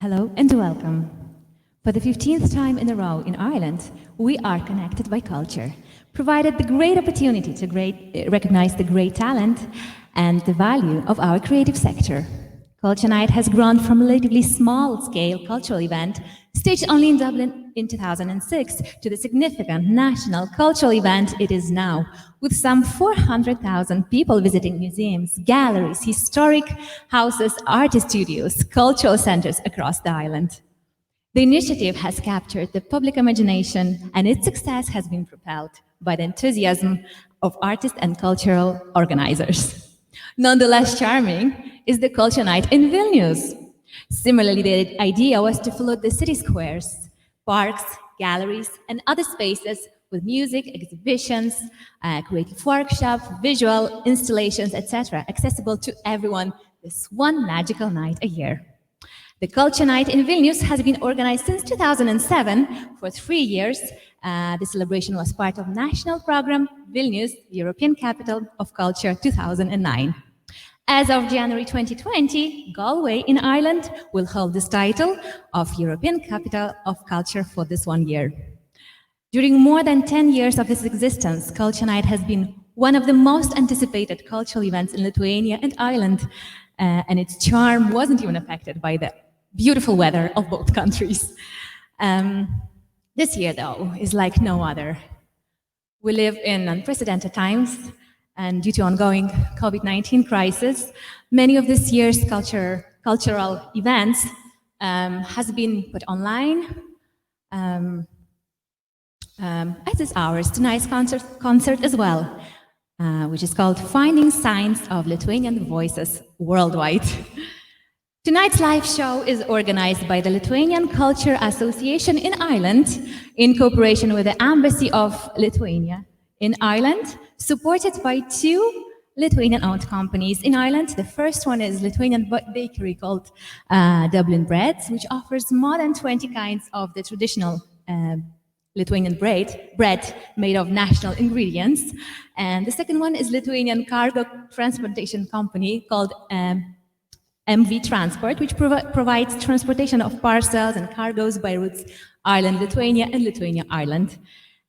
Hello and welcome. For the 15th time in a row in Ireland, we are connected by culture, provided the great opportunity to recognize the great talent and the value of our creative sector. Culturenight has grown from a relatively small-scale cultural event staged only in Dublin in 2006 to the significant national cultural event it is now, with some 400,000 people visiting museums, galleries, historic houses, artist studios, cultural centers across the island. The initiative has captured the public imagination, and its success has been propelled by the enthusiasm of artists and cultural organizers. Nonetheless charming is the Culture Night in Vilnius. Similarly, the idea was to flood the city squares, parks, galleries, and other spaces with music, exhibitions, creative workshops, visual installations, etc., accessible to everyone this one magical night a year. The Culture Night in Vilnius has been organized since 2007 for 3 years. The celebration was part of national program Vilnius, European Capital of Culture 2009. As of January 2020, Galway in Ireland will hold this title of European Capital of Culture for this 1 year. During more than 10 years of its existence, Culture Night has been one of the most anticipated cultural events in Lithuania and Ireland, and its charm wasn't even affected by the beautiful weather of both countries. This year, though, is like no other. We live in unprecedented times, and due to ongoing COVID-19 crisis, many of this year's cultural events has been put online, as is ours, tonight's concert as well, which is called Finding Signs of Lithuanian Voices Worldwide. Tonight's live show is organized by the Lithuanian Culture Association in Ireland in cooperation with the Embassy of Lithuania in Ireland, supported by 2 Lithuanian-owned companies in Ireland. The first one is Lithuanian bakery called Dublin Breads, which offers more than 20 kinds of the traditional Lithuanian bread made of national ingredients. And the second one is Lithuanian cargo transportation company called MV Transport, which provides transportation of parcels and cargoes by routes Ireland-Lithuania and Lithuania-Ireland.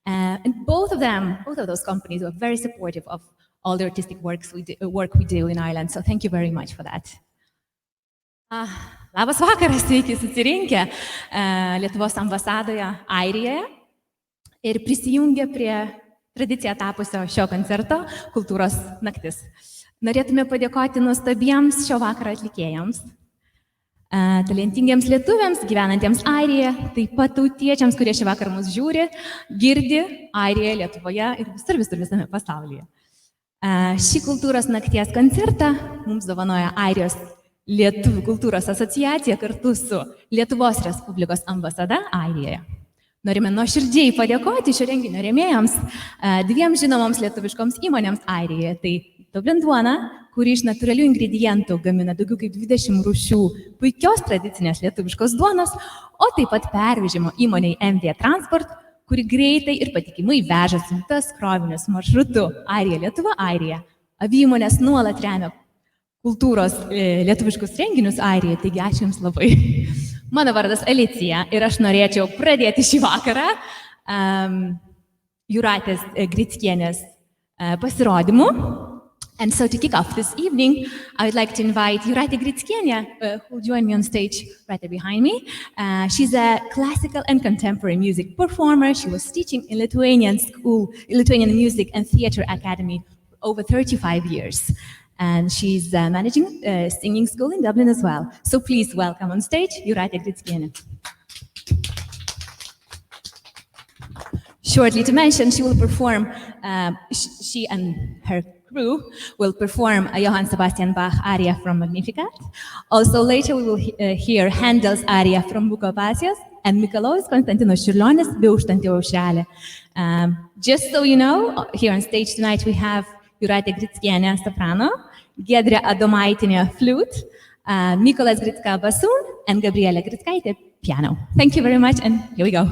And both of those companies were very supportive of all the artistic work we do in Ireland. So thank you very much for that. Labas vakaras, sveiki susirinkę Lietuvos ambasadoje Airijoje ir prisijungę prie tradicija tapusio šio koncerto Kultūros naktis. Norėtume padėkoti nuostabiems šio vakaro atlikėjams, talentingiems lietuviams gyvenantiems Airijoje, taip pat tautiečiams, kurie šį vakarą mus žiūri, girdi Airijoje, Lietuvoje ir visur visame pasaulyje. Šį kultūros nakties koncertą mums dovanoja Airijos Lietuvių kultūros asociacija kartu su Lietuvos Respublikos ambasada Airijoje. Norime nuoširdžiai padėkoti šio renginio rėmėjams, 2 žinomoms lietuviškoms įmonėms Airijoje. Tai Dublin duona, kuri iš natūralių ingredientų gamina daugiau kaip 20 rūšių puikios tradicinės lietuviškos duonos, o taip pat pervežimo įmoniai MV Transport, kuri greitai ir patikimai veža siuntas krovinius maršrutu Airija-Lietuva-Airija. Abi įmonės nuolat remia kultūros lietuviškus renginius Airijoje, taigi ačiū Jums labai. Mano vardas Alicija ir aš norėčiau pradėti šį vakarą Jūratės Grickienės pasirodymu. And so to kick off this evening, I would like to invite Jūratė Grickienė, who will join me on stage right there behind me. She's a classical and contemporary music performer. She was teaching in Lithuanian Music and Theatre Academy for over 35 years. And she's managing a singing school in Dublin as well. So please welcome on stage Jūratė Grickienė. Shortly to mention, she will perform, she and her crew will perform a Johann Sebastian Bach aria from Magnificat. Also later we will hear Handel's aria from Bukopasijos and Mikalojaus Konstantinos Čiurlionis Beauštanti aušrelė. Just so you know, here on stage tonight we have Jūratė Grickienė soprano, Giedrė Adomaitinė flute, Mykolas Gricka bassoon, and Gabrielė Grickaitė piano. Thank you very much, and here we go.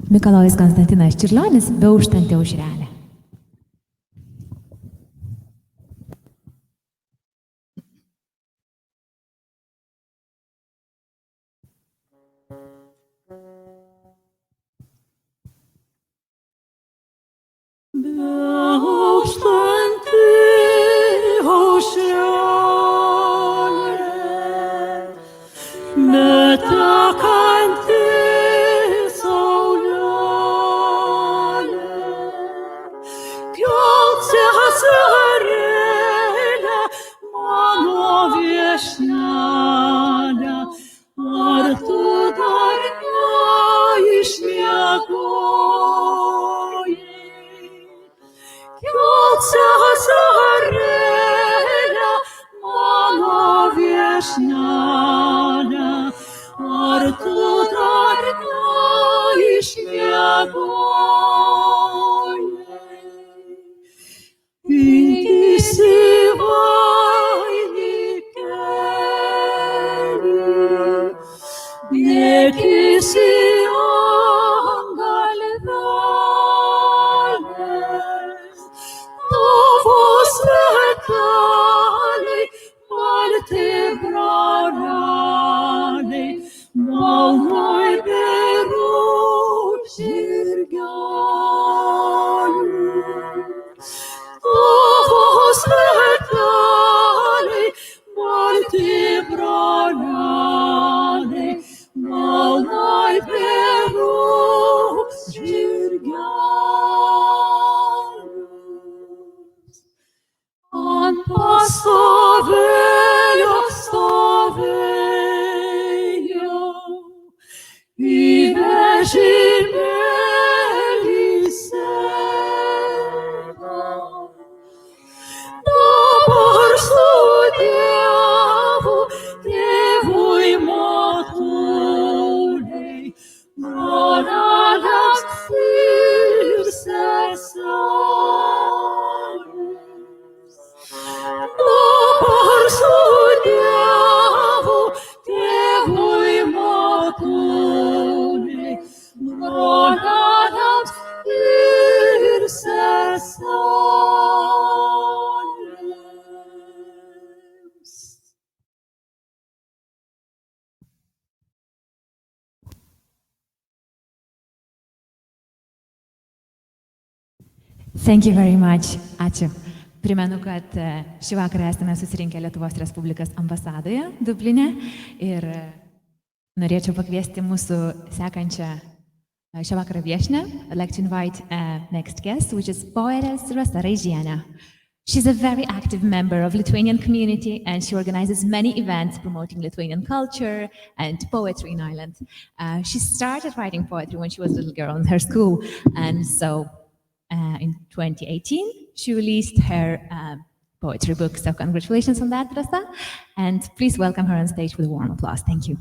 Mikalojus Konstantinas Čiurlionis Beauštanti aušrelė. Beauštanti aušrelė, netekanti Seharėlė, mano viešnelė, ar tu dar neišmiegojai? Seharėlė, mano viešnelė, ar tu dar broliams ir seserims. Dabar su Dievu, Tėvui Motinai, broliams ir seserims. Thank you very much. Ačiū. Primenu, kad šį vakarą esame susirinkę Lietuvos Respublikos ambasadoje Dubline ir norėčiau pakviesti mūsų sekančią šią vakarą viešnią. I'd like to invite next guest, which is poetess Rasa Raižienė. She's a very active member of Lithuanian community and she organizes many events promoting Lithuanian culture and poetry in Ireland. She started writing poetry when she was a little girl in her school, and so in 2018 she released her poetry book. So congratulations on that, Rasa, and please welcome her on stage with a warm applause. Thank you.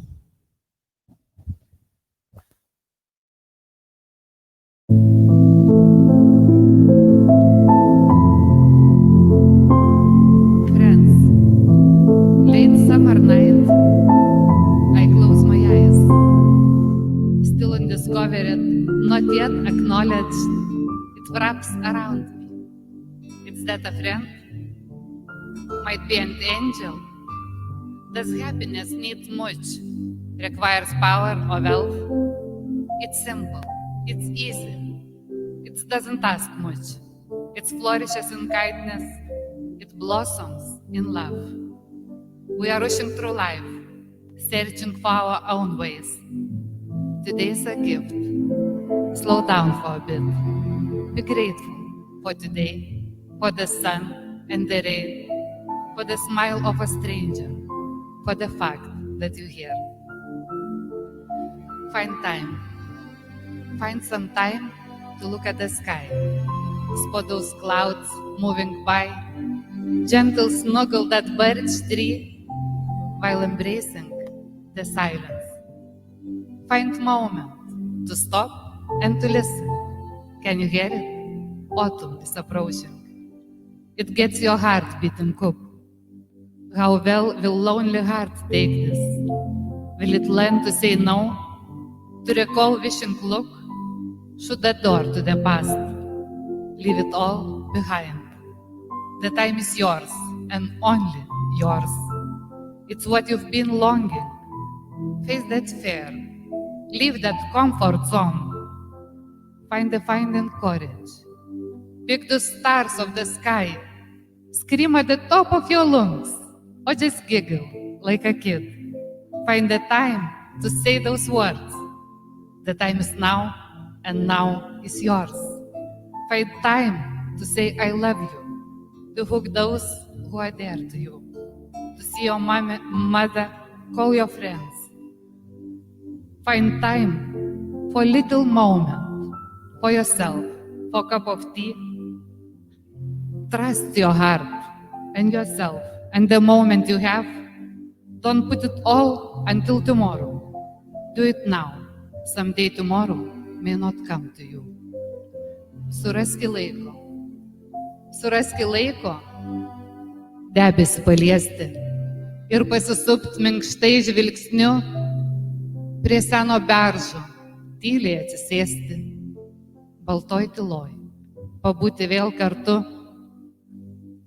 Summer night, I close my eyes, still undiscovered, not yet acknowledged, it wraps around me. Is that a friend? Might be an angel. Does happiness need much? Requires power or wealth? It's simple, it's easy, it doesn't ask much. It flourishes in kindness, it blossoms in love. We are rushing through life, searching for our own ways. Today is a gift. Slow down for a bit. Be grateful for today, for the sun and the rain, for the smile of a stranger, for the fact that you're here. Find time. Find some time to look at the sky. Spot those clouds moving by. Gentle snuggle that birch tree while embracing the silence. Find moment to stop and to listen. Can you hear it? Autumn is approaching. It gets your heart beating up. How well will lonely heart take this? Will it learn to say no? To recall wishing look? Should the door to the past? Leave it all behind. The time is yours and only yours. It's what you've been longing. Face that fear. Leave that comfort zone. Finding courage. Pick the stars of the sky. Scream at the top of your lungs. Or just giggle like a kid. Find the time to say those words. The time is now, and now is yours. Find time to say I love you. To hug those who are dear to you. To see your mother, call your friends. Find time for a little moment, for yourself, for a cup of tea. Trust your heart and yourself and the moment you have. Don't put it all until tomorrow. Do it now. Someday tomorrow may not come to you. Suraski laiko. Suraski laiko debesį paliesti ir pasisupt minkštai žvilgsniu prie seno beržo, tyliai atsisėsti, baltoj tyloj, pabūti vėl kartu.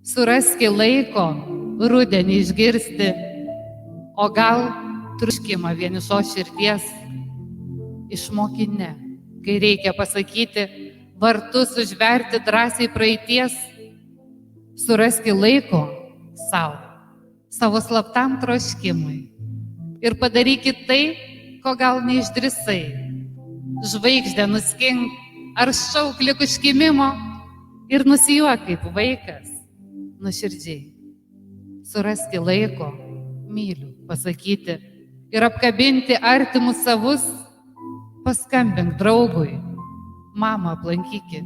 Suraski laiko rudenį išgirsti, o gal troškimą vienišos širdies. Išmoki ne, kai reikia pasakyti, vartus užverti drąsiai praeities. Suraski laiko savo slaptam troškimui ir padarykit tai, ko gal neišdrįsai. Žvaigždę nuskink ar šauk lyg užkimimo ir nusijuok kaip vaikas nuoširdžiai. Suraski laiko myliu pasakyti ir apkabinti artimus savus. Paskambink draugui, mamą aplankykit,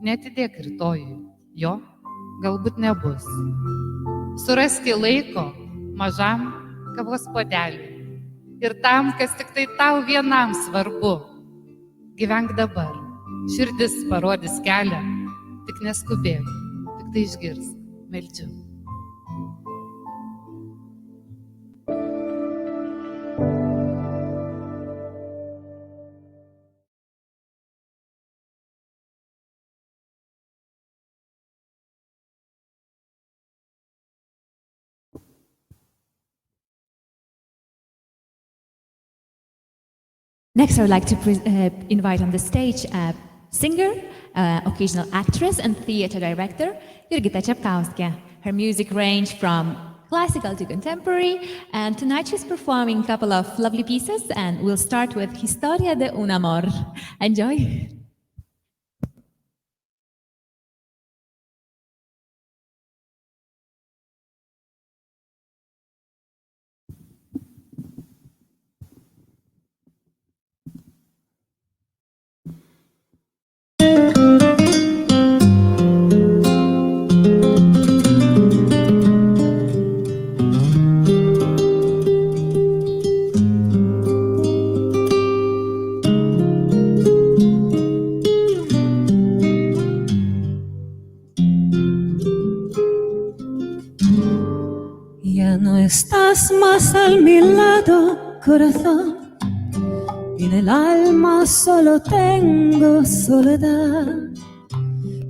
neatidėk rytojui, jo galbūt nebus. Suraski laiko mažam kavos puodeliui ir tam, kas tik tai tau vienam svarbu. Gyvenk dabar. Širdis parodys kelią. Tik neskubėk. Tik tai išgirs. Meldžiu. Next, I would like to invite on the stage a singer, occasional actress, and theater director, Jurgita Čepkauskė. Her music range from classical to contemporary, and tonight she's performing a couple of lovely pieces, and we'll start with Historia de un amor. Enjoy! Ya no estás más a mi lado, corazón, y en el alma solo tengo soledad.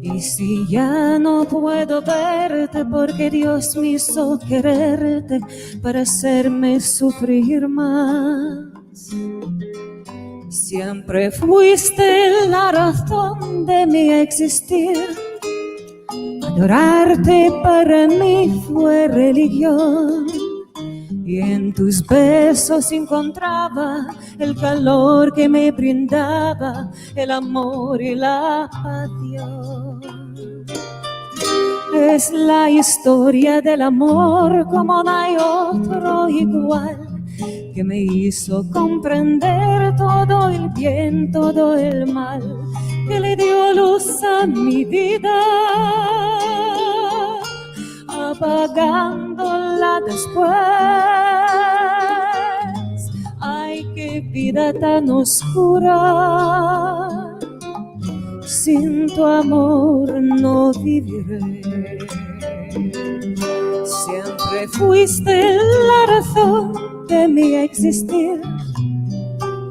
Y si ya no puedo verte porque Dios me hizo quererte para hacerme sufrir más. Siempre fuiste la razón de mi existir. Adorarte para mí fue religión, y en tus besos encontraba el calor que me brindaba el amor y la pasión. Es la historia del amor como no hay otro igual, que me hizo comprender todo el bien, todo el mal, que le dio luz a mi vida, apagándola después. Ay, qué vida tan oscura, sin tu amor no viviré. Siempre fuiste la razón de mi existir.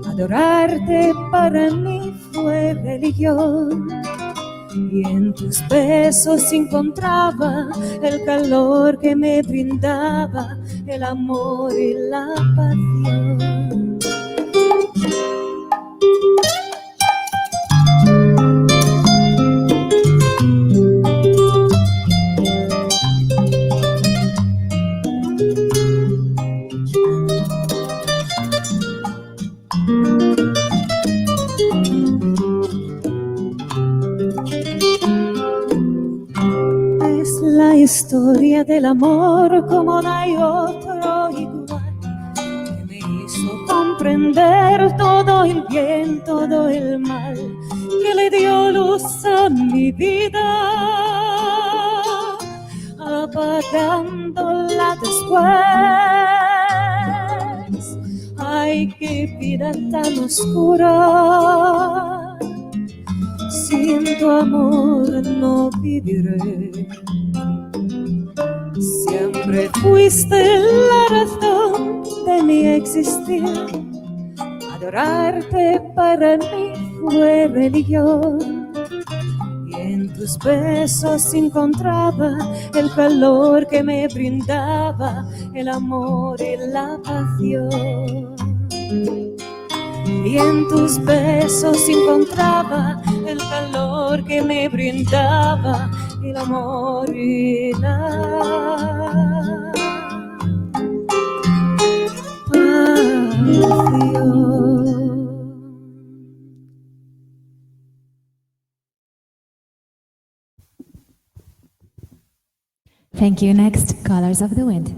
Adorarte para mí fue religión, y en tus besos encontraba el calor que me brindaba el amor y la pasión. La historia del amor como no hay otro igual, que me hizo comprender todo el bien, todo el mal, que le dio luz a mi vida, apagándola después. Ay, qué vida tan oscura, sin tu amor no viviré. Siempre fuiste la razón de mi existir. Adorarte para mí fue religión, y en tus besos encontraba el calor que me brindaba el amor y la pasión. Y en tus besos encontraba el calor que me brindaba el amor y la pasión. Thank you. Next, Colors of the Wind.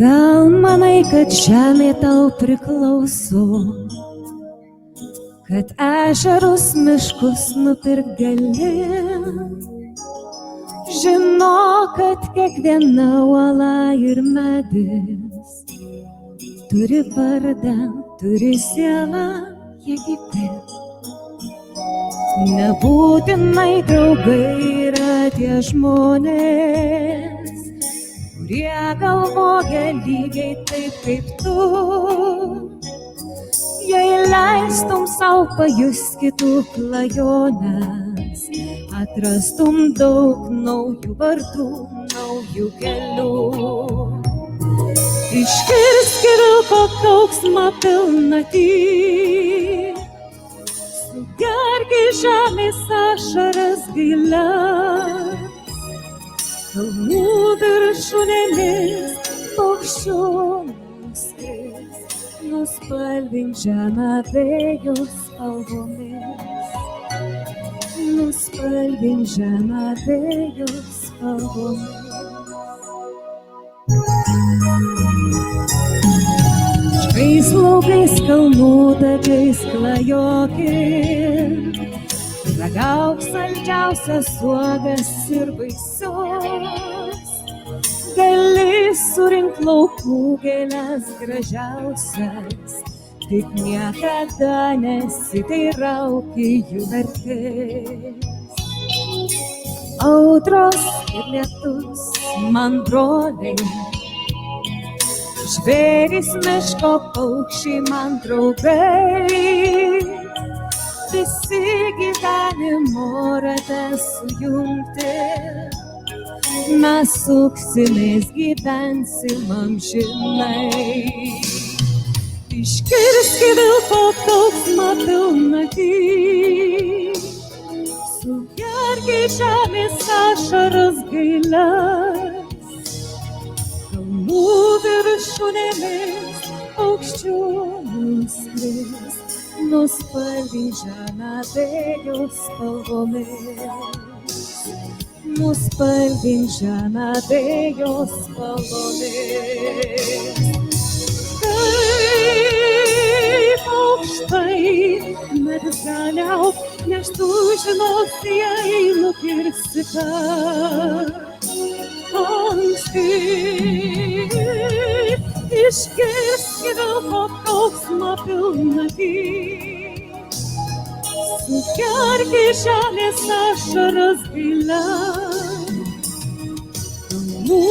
Gal manai, kad žemė tau priklauso, kad ežerus miškus nupirk gali. Žinok, kad kiekviena uola ir medis turi vardą, turi sielą, jie gyvi. Nebūtinai draugai yra tie žmonės, kurie galvoja lygiai taip kaip tu. Jei leistum sau pajust kitų klajones, atrastum daug naujų vardų, naujų kelių. Išgirsk vilko kauksmą pilnatį, sugerk į žemės ašaras gilias, kalnų viršūnėmis paukščių nuskris, nuspalvink žemę vėjo spalvomis, nuspalvink žemę vėjo spalvomis. Žvais laukais kalnų takais klajokit, ragauk saldžiausias uogas ir vaisius. Gali surink laukų gėles gražiausias, tik niekada nesiteirauki jų vertės. Audros ir lietus man broliai, žvėrys miško paukščiai man draugai, visi gyvenimo rate sujungti, mes suksimės gyvensim amžinai. Išgirsk vilko kauksmą pilnatį, sugerk į žemės ašaras gilias, kalnų viršūnėmis paukščių nuskris, nuspalvink žemę vėjo spalvomis, nuspalvink žemę vėjo spalvomis. Kaip aukštai medis gali augt, nes tu žinosi, jei nukirsi per anksti. Išgirsk vilko kauksmą pilnatį, sugerk į žemės ašaras gilias, kalnų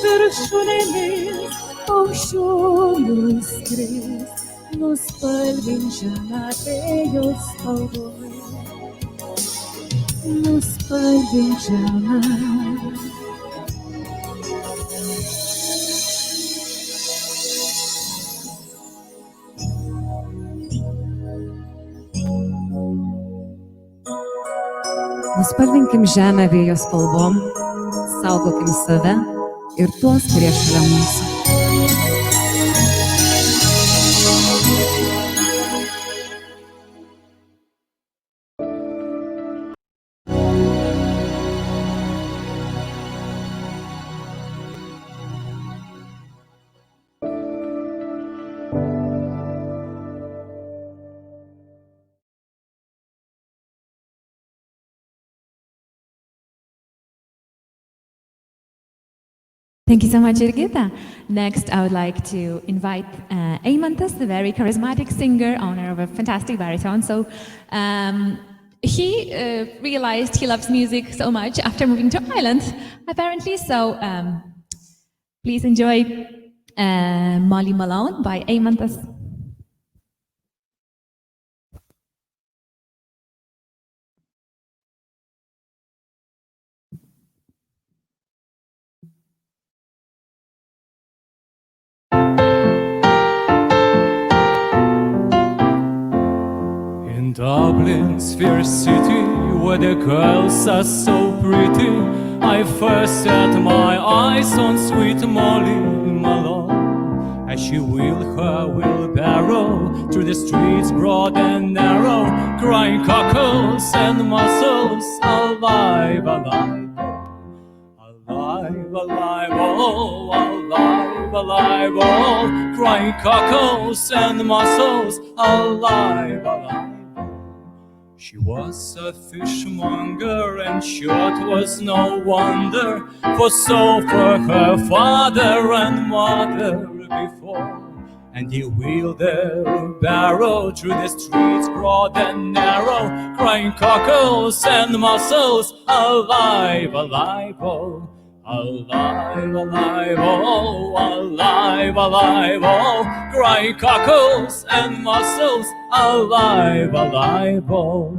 viršūnėmis paukščių nuskris, nuspalvink žemę vėjo spalvomis, nuspalvink žemę. Nuspalvinkim žemę vėjo spalvom, saugokim save ir tuos, kurie šalia mūsų. Thank you so much, Jurgita. Next, I would like to invite Eimantas, the very charismatic singer, owner of a fantastic baritone. So he realized he loves music so much after moving to Ireland, apparently. So please enjoy Molly Malone by Eimantas. Dublin's fierce city, where the girls are so pretty, I first set my eyes on sweet Molly Malone, as she wheeled her wheelbarrow through the streets broad and narrow, crying cockles and mussels, alive, alive, alive, alive, oh, alive, alive, oh, crying cockles and mussels, alive, alive. She was a fishmonger, and sure it was no wonder, for so were her father and mother before. And he wheeled their barrow through the streets broad and narrow, crying cockles and mussels, alive, alive, oh, alive, alive, oh, alive, alive, oh, crying cockles and mussels, alive, alive, oh.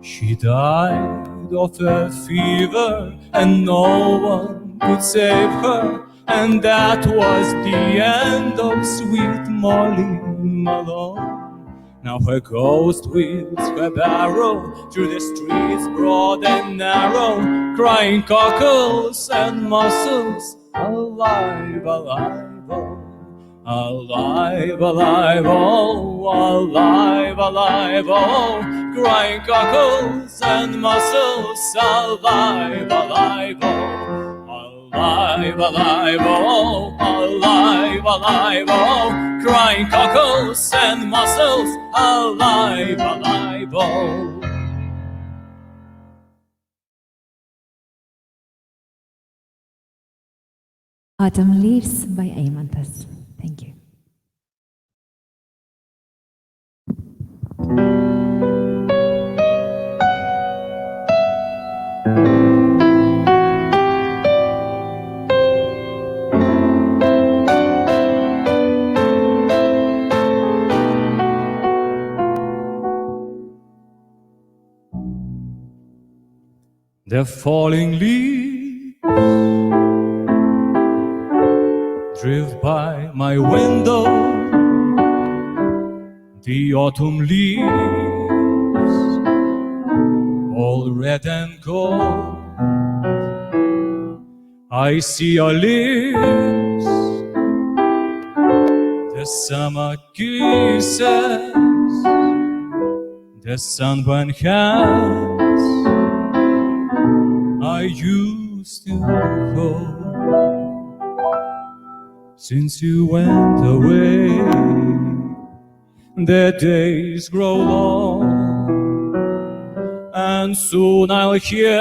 She died of a fever, and no one could save her, and that was the end of sweet Molly Malone. Now her ghost wheels her barrow through the streets broad and narrow, crying cockles and mussels, alive, alive, oh, alive, alive, oh, alive, alive, oh, crying cockles and mussels, alive, alive, oh, alive, alive, oh, alive, alive, oh, crying cockles and mussels, alive, alive, oh. Autumn Leaves by Eimantas. Thank you. The falling leaves drift by my window, the autumn leaves, all red and gold. I see your lips, the summer kisses, the sunburned hands I used to hold. Since you went away, the days grow long, and soon I'll hear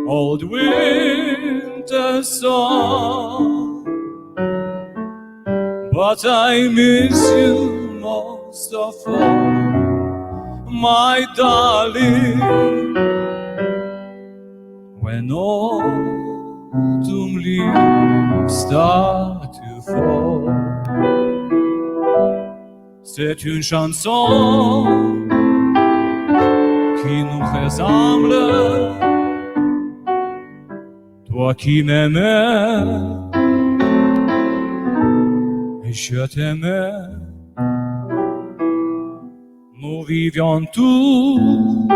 old winter song. But I miss you most of all, my darling, when autumn leaves start to fall. C'est une chanson qui nous ressemble, toi qui m'aimais et je t'aimais. Nous vivions tous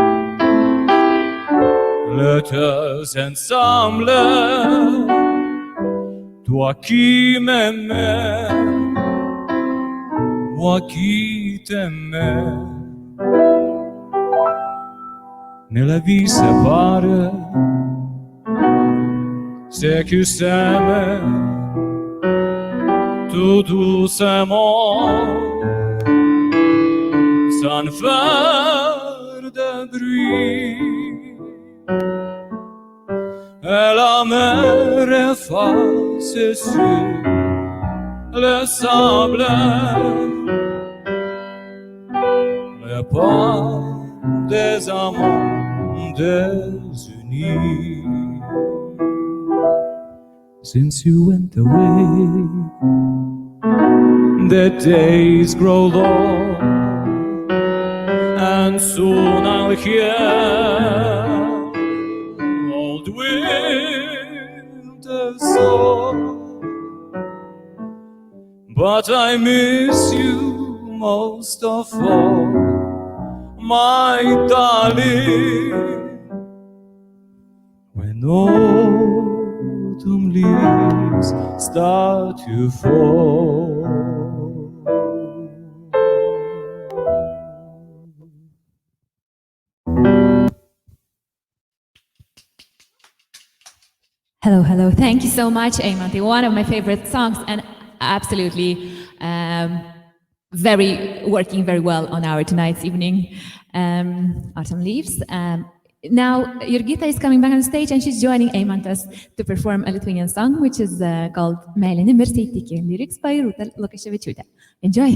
les deux ensemble, toi qui m'aimais, moi qui t'aimais. Mais la vie sépare ceux qui s'aiment tout doucement, sans faire de bruit. Et la mer efface sur le sable le pas des amants désunis. Since you went away, the days grow long, and soon I'll hear old winter song. But I miss you most of all, my darling, when autumn leaves start to fall. Hello, hello. Thank you so much, Eimantai. One of my favorite songs, and absolutely working very well on our tonight's evening, Autumn Leaves. Now, Jurgita is coming back on stage and she's joining Eimantas to perform a Lithuanian song, which is called Meilė nemiršta įtiki, lyrics by Rūta Lukaševičiūtė. Enjoy!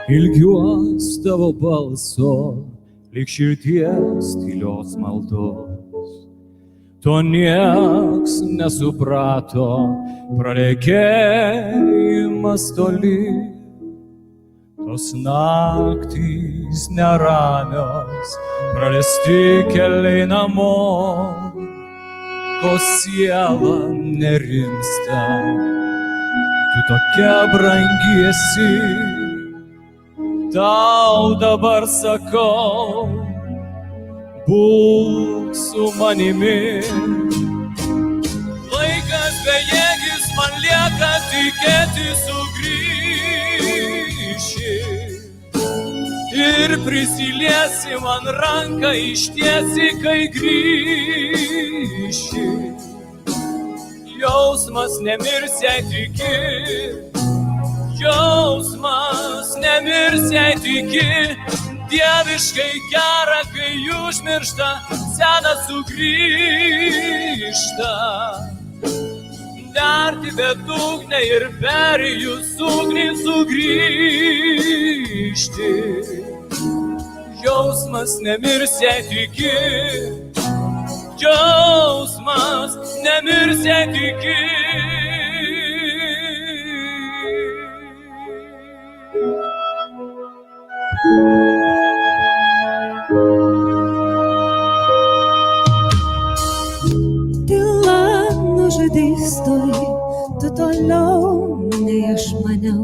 Ilgiuos tavo balso, lyg širdies tylios maldos. To nieks nesuprato, pralėkėjimas toli. Tos naktys neramios, prarasti keliai namo, ko siela nerimsta, tu tokia brangi esi. Tau dabar sakau, būk su manimi. Laikas bejėgis, man lieka tikėti sugrįši. Ir prisiliesi man ranką ištiesi, kai grįši. Jausmas nemirs, jei tiki. Jausmas nemirs, jei tiki, dieviškai gera, kai užmiršta, senas sugrįžta. Nerti bedugnę ir perijus ugnį sugrįžti. Jausmas nemirs, jei tiki, jausmas nemirs, jei tiki. Tyla nužudys toj, tu toliau nei aš maniau.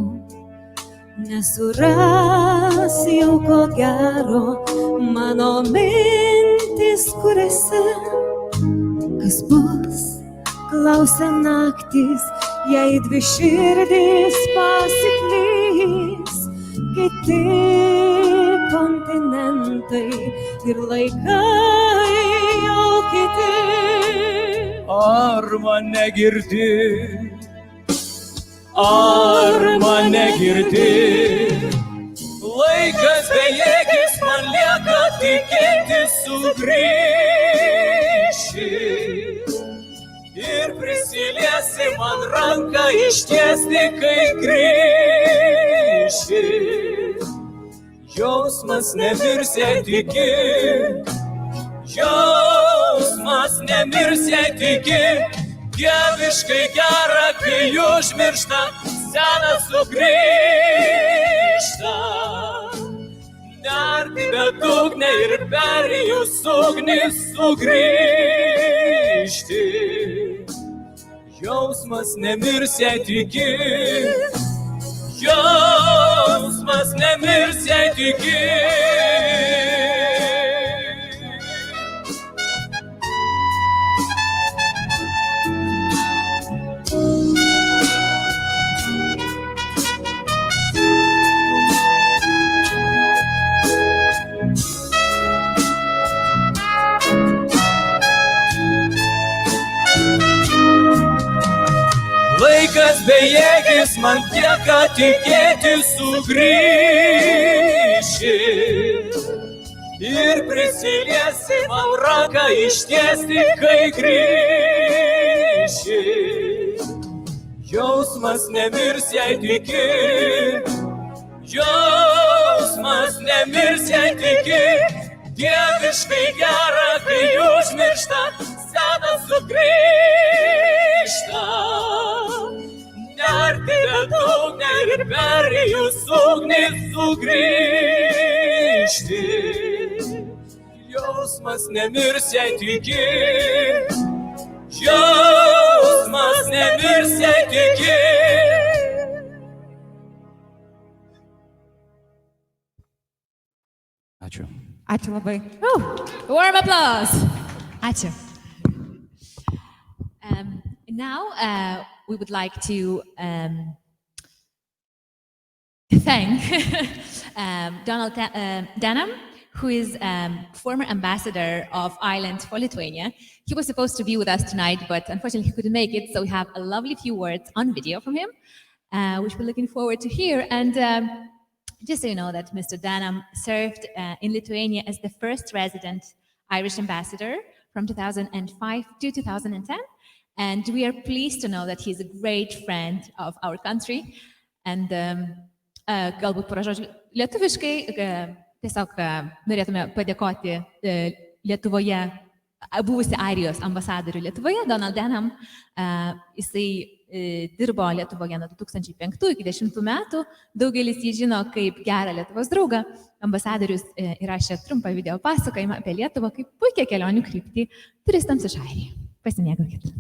Nesuras jau ko gero, mano mintis kuriasi. Kas bus, klausia naktis, jei dvi širdys pasiklys. Kiti kontinentai ir laikai jau kiti. Ar mane girdi? Ar mane girdi? Laikas bejėgis, man lieka tikėti sugrįši. Ir prisiliesi man ranką ištiesti, kai grįši. Jausmas nemirs, jei tiki. Jausmas nemirs, jei tiki. Dieviškai gera, kai užmiršta, senas sugrįžta. Nerti bedugnę ir perijus ugnį sugrįžti. Jausmas nemirs, jei tiki. Jausmas nemirs, jei tiki. Laikas bejėgis, man lieka tikėti sugrįši. Ir prisiliesi man ranką ištiesti, kai grįši. Jausmas nemirs, jei tiki. Jausmas nemirs, jei tiki. Dieviškai gera, kai užmiršta, senas sugrįžta. Nerti bedugnę ir perijus ugnį sugrįžti. Jausmas nemirs, jei tiki. jausmas nemirsi tiki. Ačiū. Ačiū labai. Warm applause. Ačiū. Now we would like to thank Donald Denham, who is former ambassador of Ireland for Lithuania. He was supposed to be with us tonight, but unfortunately he couldn't make it, so we have a lovely few words on video from him, which we're looking forward to hear. And just so you know that Mr. Denham served in Lithuania as the first resident Irish ambassador from 2005 to 2010. And we are pleased to know that he's a great friend of our country. And galbūt porą žodžių lietuviškai, tiesiog norėtume padėkoti Lietuvoje, buvusi Airijos ambasadorių Lietuvoje, Donald Denham. Jisai dirbo Lietuvoje nuo 2005 iki 2010 metų. Daugelis jį žino kaip gerą Lietuvos draugą. Ambasadorius įrašė trumpą video pasakojimą apie Lietuvą kaip puikią kelionių kryptį turistams iš Airijos. Pasimėgaukit.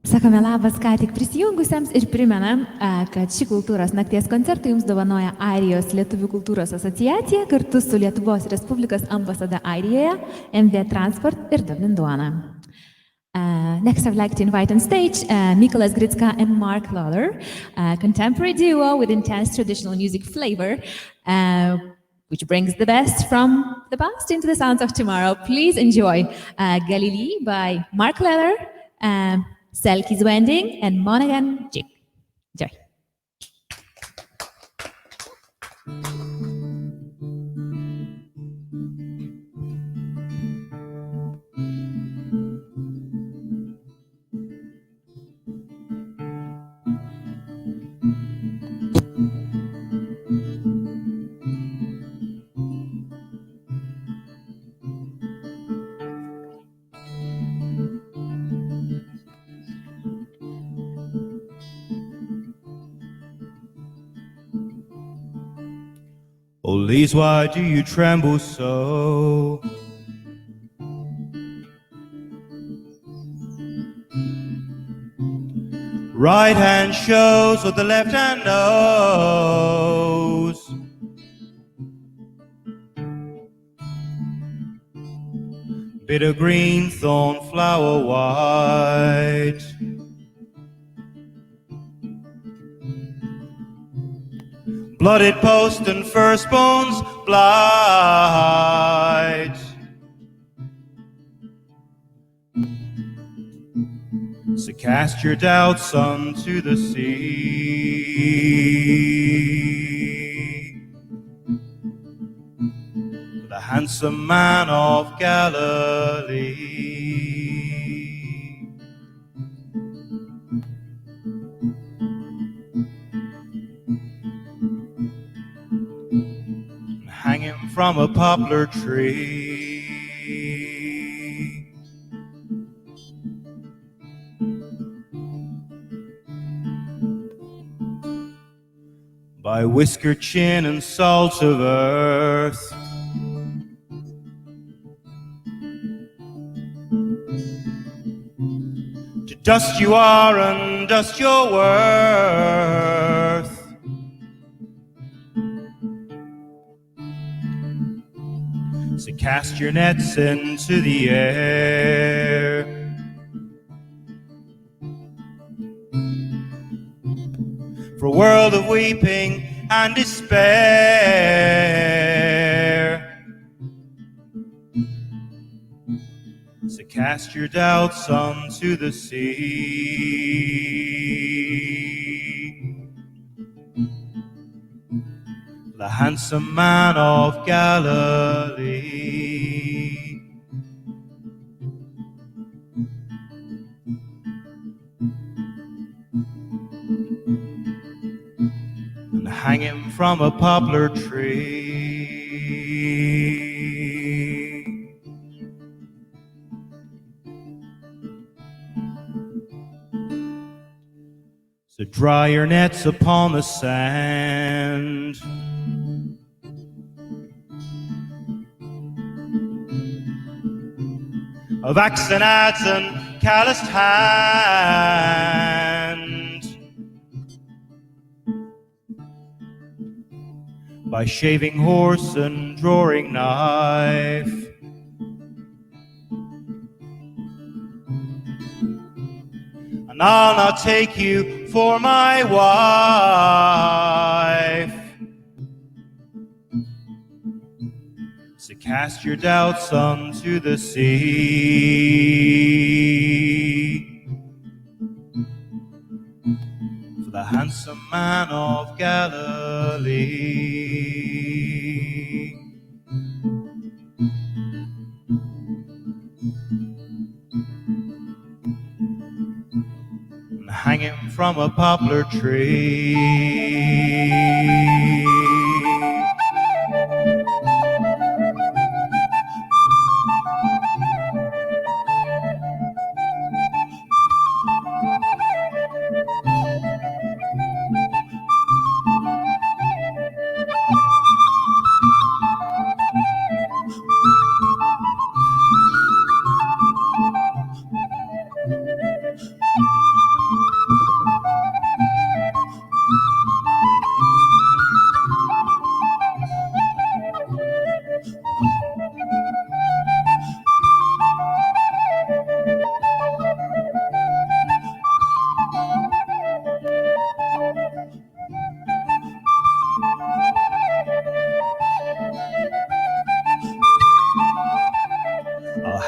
Sakome labas ką tik prisijungusiems ir primenam, kad ši kultūros nakties koncertą jums dovanoja Airijos lietuvių kultūros asociacija kartu su Lietuvos Respublikos ambasada Airijoje, MV Transport ir Dublin Duona. Next, I'd like to invite on stage Mykolas Gricka and Mark Lawler, a contemporary duo with intense traditional music flavor, which brings the best from the past into the sounds of tomorrow. Please enjoy Galilee by Mark Lawler, Selki's Wending, and Monaghan Jig. Enjoy. Oh, Lise, why do you tremble so? Right hand shows what the left hand knows. Bitter green, thorn flower white. Blooded post and firstborn's blight. So cast your doubts unto the sea. The handsome man of Galilee. Hang him from a poplar tree. By whisker chin and salt of earth. To dust you are and dust your worth. So cast your nets into the air. For a world of weeping and despair. So cast your doubts unto the sea. The handsome man of Galilee. And hang him from a poplar tree. So dry your nets upon the sand. Of axe and adze and calloused hand. By shaving horse and drawing knife. And I'll not take you for my wife. So cast your doubts unto the sea. For the handsome man of Galilee. And hang him from a poplar tree.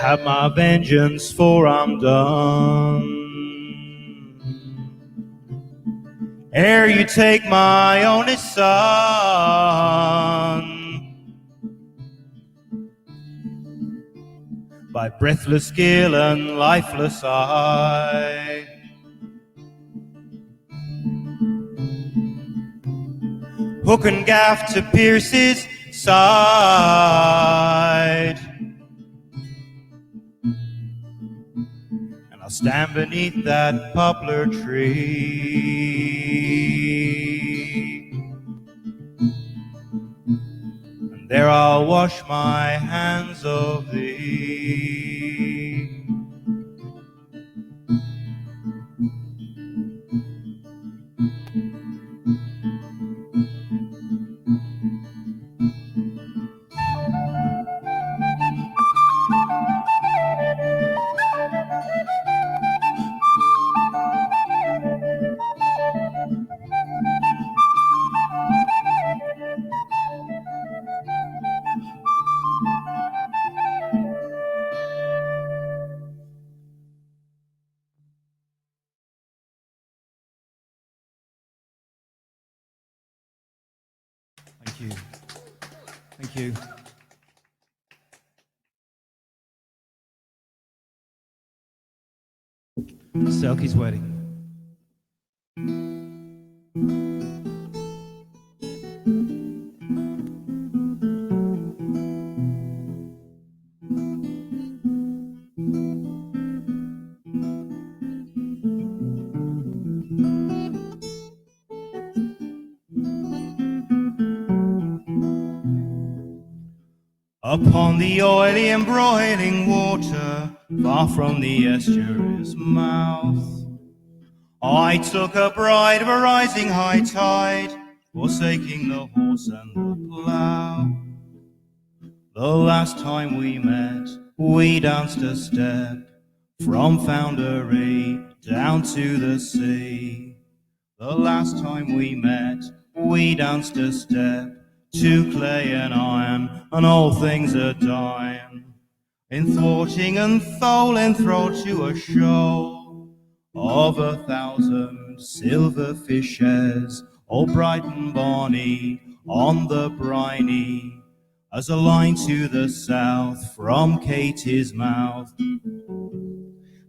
have my vengeance, for I'm done. Ere you take my only son, by breathless skill and lifeless eye, hook and gaff to pierce his side, and I'll stand beneath that poplar tree, and there I'll wash my hands of thee. Thank you. Thank you. Selkie's wedding. Upon the oily and broiling water, far from the estuary's mouth, I took a bride of a rising high tide, forsaking the horse and the plough. The last time we met, we danced a step from Foundery down to the sea. The last time we met, we danced a step to clay and iron, and all things are dying. In thwarting and thole enthralled to a shoal of 1,000 silver fishes, all bright and bonny on the briny, as a line to the south from Katie's mouth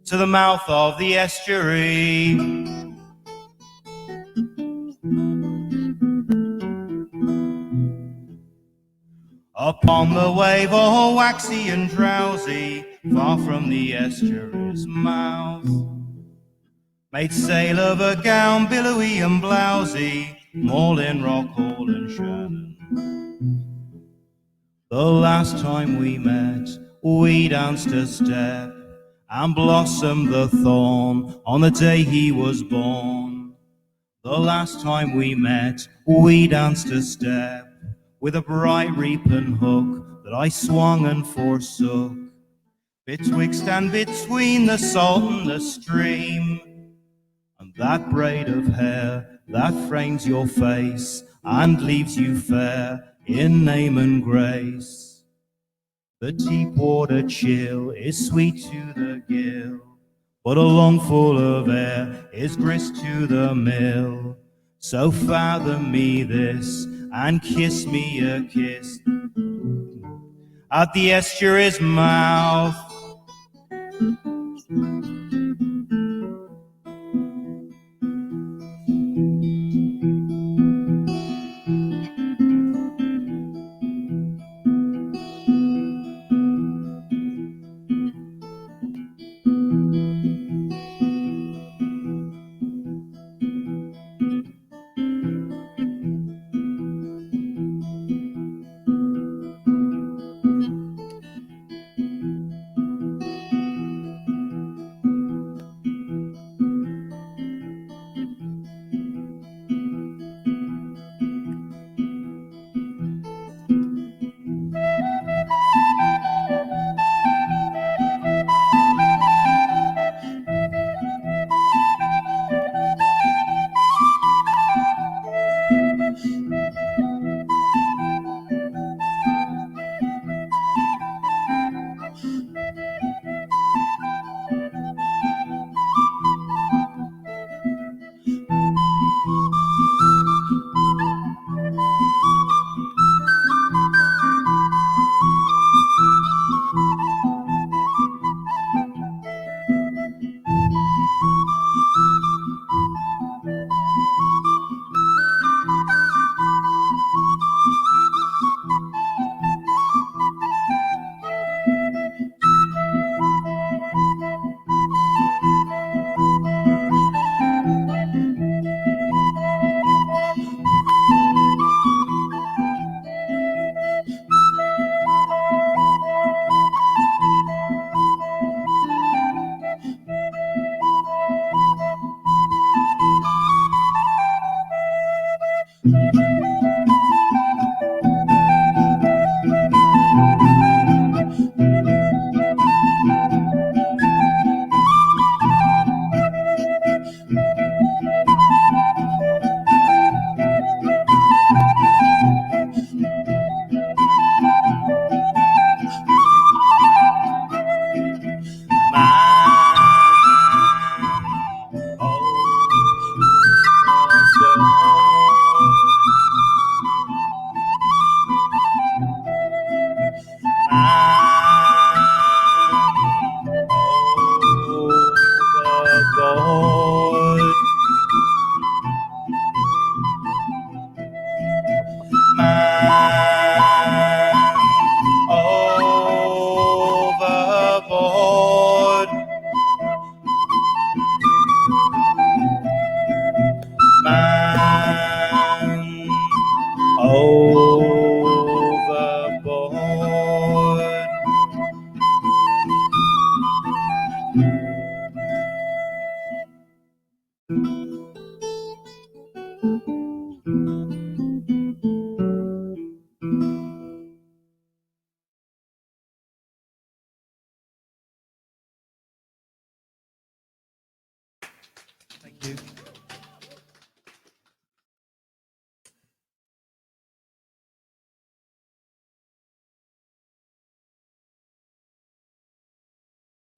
to the mouth of the estuary. Upon the wave, all waxy and drowsy, far from the estuary's mouth, made sail of a gown billowy and blousy, all in Rockall and Shannon. The last time we met, we danced a step and blossomed the thorn on the day he was born. The last time we met, we danced a step with a bright reaping hook that I swung and forsook, betwixt and between the salt and the stream, and that braid of hair that frames your face and leaves you fair in name and grace. The deep water chill is sweet to the gill, but a lungful of air is grist to the mill. So fathom me this and kiss me a kiss at the estuary's mouth.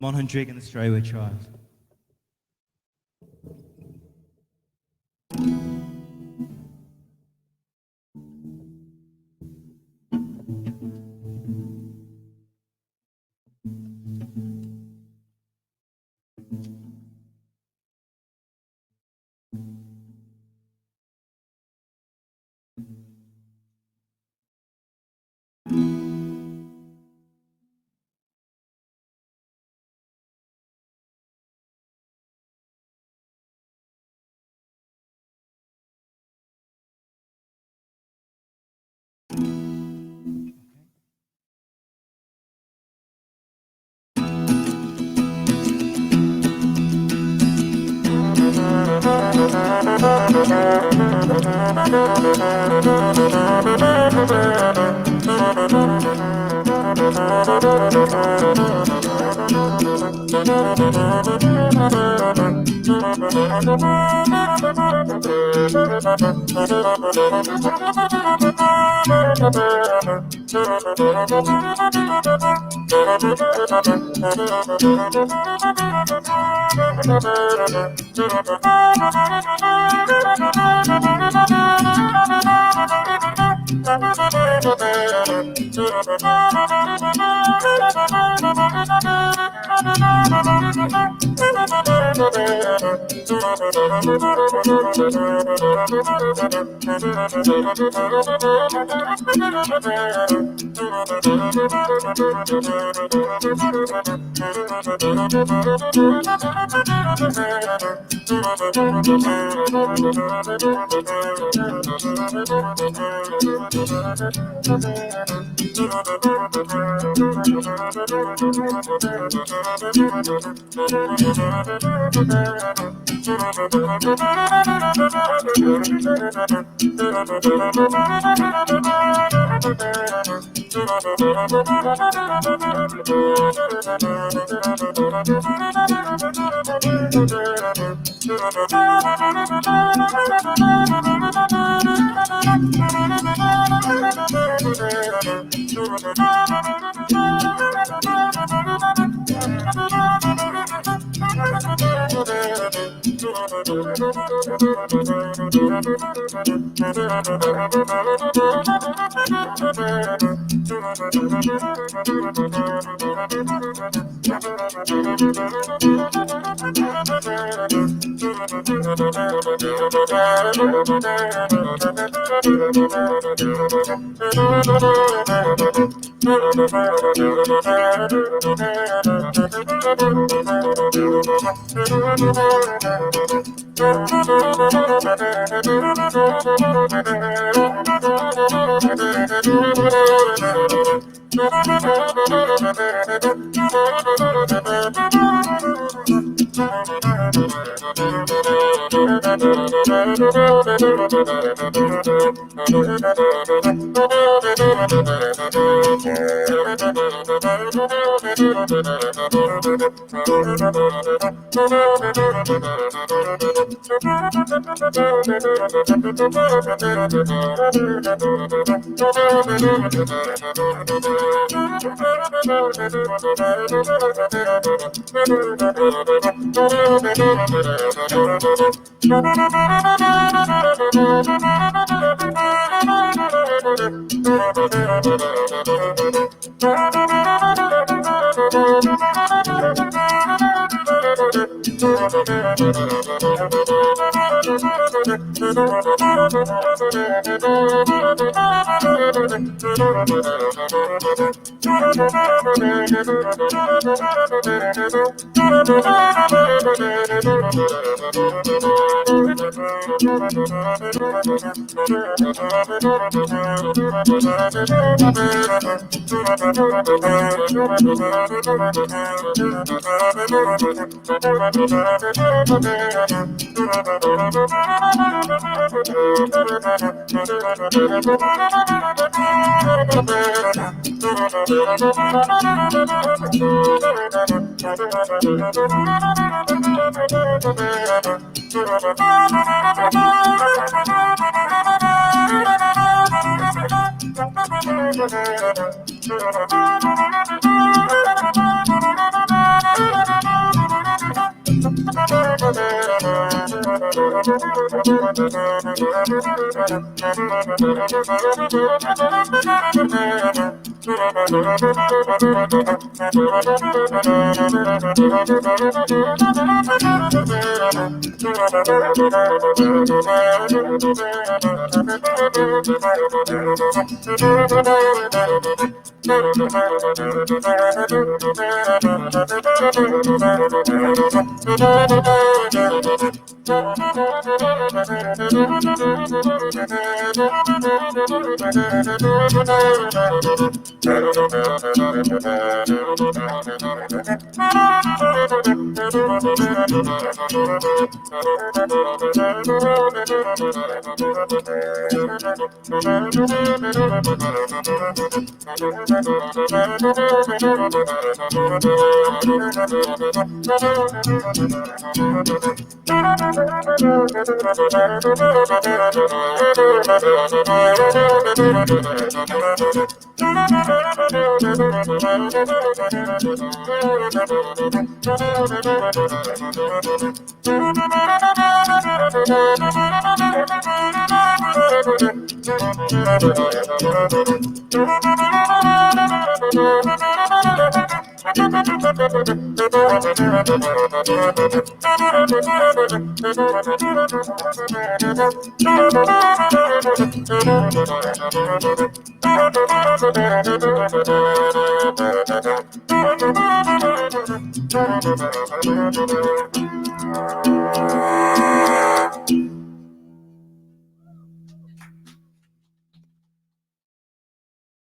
Monhundrig and the Strayway Child.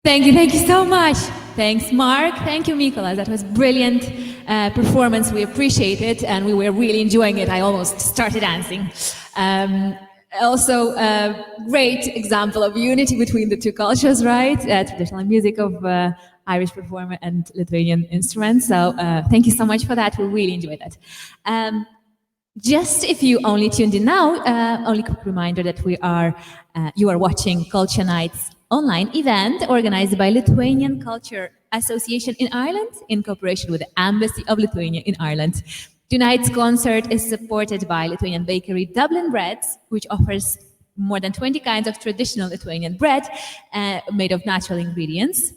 Thank you so much. Thanks, Mark. Thank you, Mikola. That was brilliant performance. We appreciate it, and we were really enjoying it. I almost started dancing. Also, a great example of unity between the two cultures, right? Traditional music of Irish performer and Lithuanian instruments. So thank you so much for that. We really enjoyed that. Just if you only tuned in now, only quick reminder that you are watching culturenight's online event organized by Lithuanian Culture Association in Ireland in cooperation with the Embassy of Lithuania in Ireland. Tonight's concert is supported by Lithuanian bakery Dublin Breads, which offers more than 20 kinds of traditional Lithuanian bread made of natural ingredients.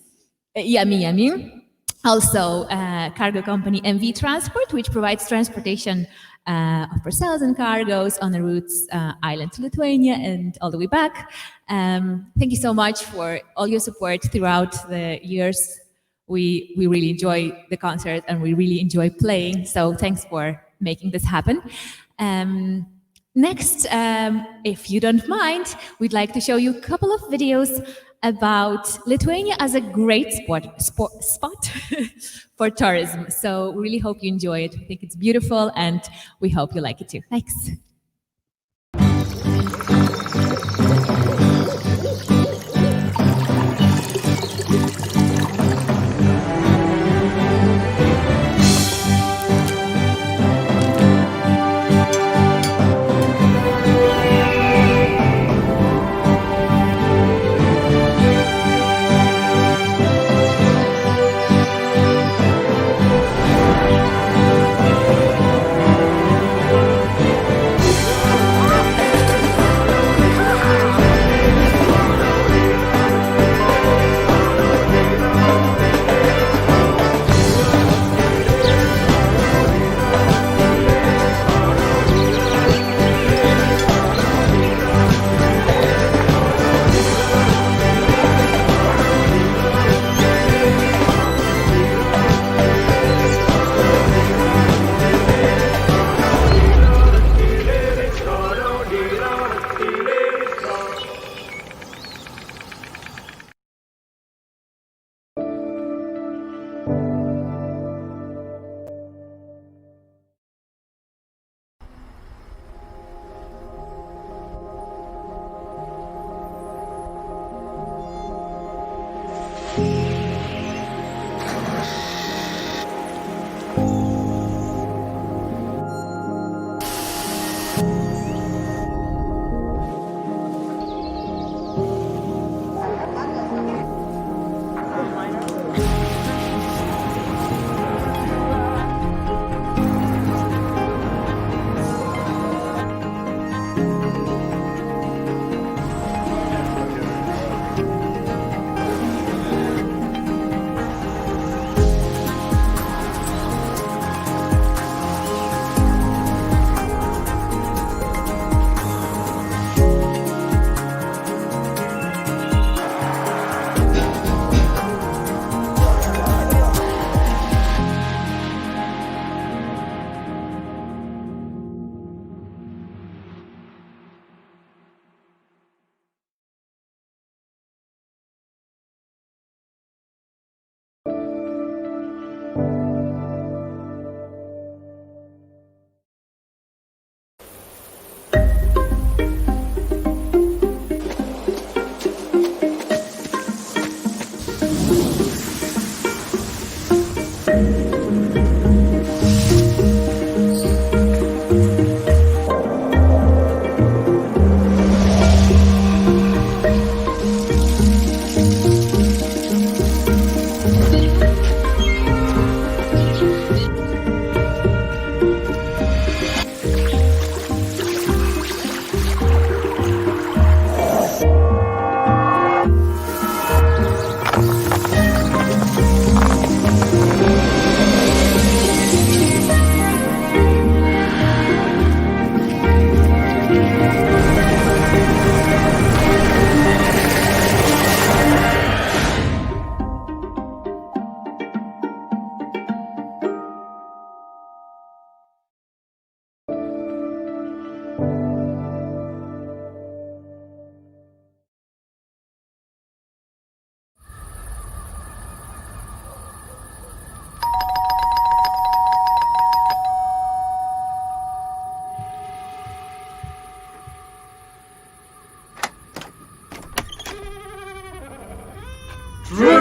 Yummy, yummy. Also, cargo company MV Transport, which provides transportation of parcels and cargoes on the routes island to Lithuania and all the way back. Thank you so much for all your support throughout the years. We really enjoy the concert and we really enjoy playing. So thanks for making this happen. Next, if you don't mind, we'd like to show you a couple of videos about Lithuania as a great spot for tourism. So we really hope you enjoy it. We think it's beautiful and we hope you like it too. Thanks.